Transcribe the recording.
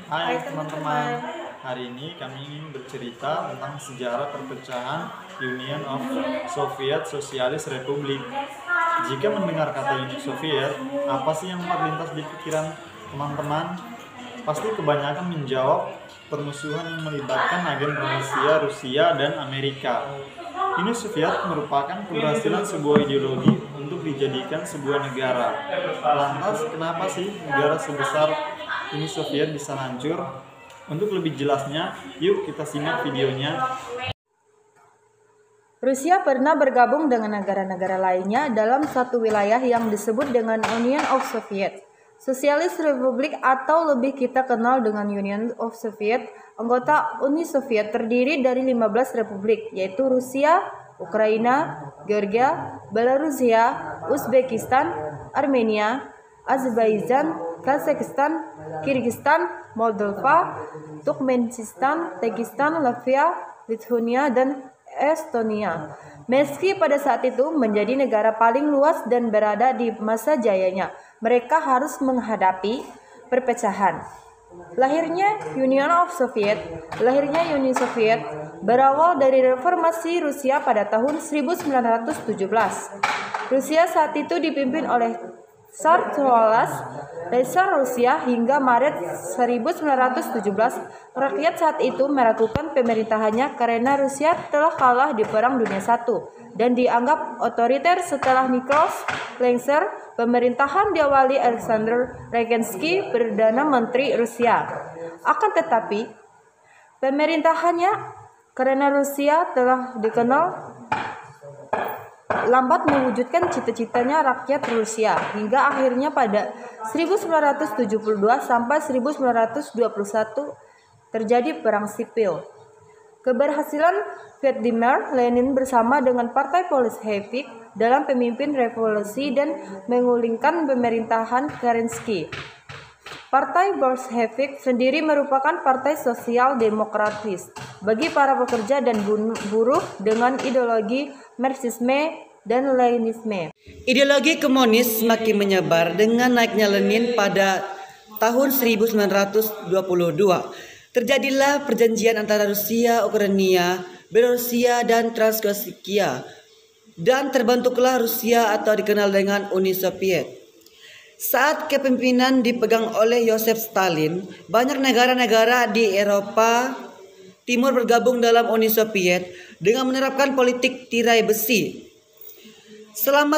Hai teman-teman, hari ini kami ingin bercerita tentang sejarah perpecahan Union of Soviet Socialist Republic. Jika mendengar kata Uni Soviet, apa sih yang terlintas di pikiran teman-teman? Pasti kebanyakan menjawab permusuhan yang melibatkan agen rahasia Rusia dan Amerika. Uni Soviet merupakan keberhasilan sebuah ideologi untuk dijadikan sebuah negara. Lantas, kenapa sih negara sebesar Uni Soviet bisa hancur? Untuk lebih jelasnya, yuk kita simak videonya. Rusia pernah bergabung dengan negara-negara lainnya dalam satu wilayah yang disebut dengan Union of Soviet Socialist Republic, atau lebih kita kenal dengan Union of Soviet. Anggota Uni Soviet terdiri dari 15 republik, yaitu Rusia, Ukraina, Georgia, Belarusia, Uzbekistan, Armenia, Azerbaijan, Kazakhstan, Kyrgyzstan, Moldova, Turkmenistan, Tajikistan, Latvia, Lithuania, dan Estonia. Meski pada saat itu menjadi negara paling luas dan berada di masa jayanya, mereka harus menghadapi perpecahan. Lahirnya Uni Soviet berawal dari reformasi Rusia pada tahun 1917. Rusia saat itu dipimpin oleh Tsar Kaisar Rusia hingga Maret 1917. Rakyat saat itu meragukan pemerintahannya karena Rusia telah kalah di Perang Dunia I dan dianggap otoriter. Setelah Nicholas Lenzer, pemerintahan diawali Alexander Kerensky, Perdana Menteri Rusia. Akan tetapi, pemerintahannya karena Rusia telah dikenal lambat mewujudkan cita-citanya rakyat Rusia, hingga akhirnya pada 1972 sampai 1921 terjadi perang sipil. Keberhasilan Vladimir Lenin bersama dengan Partai Bolshevik dalam memimpin revolusi dan menggulingkan pemerintahan Kerensky. Partai Bolshevik sendiri merupakan partai sosial demokratis bagi para pekerja dan buruh dengan ideologi Marxisme dan Leninisme. Ideologi komunis semakin menyebar dengan naiknya Lenin pada tahun 1922. Terjadilah perjanjian antara Rusia, Ukraina, Belarusia, dan Transcaucasia, dan terbentuklah Rusia atau dikenal dengan Uni Soviet. Saat kepemimpinan dipegang oleh Joseph Stalin, banyak negara-negara di Eropa Timur bergabung dalam Uni Soviet dengan menerapkan politik tirai besi. Selama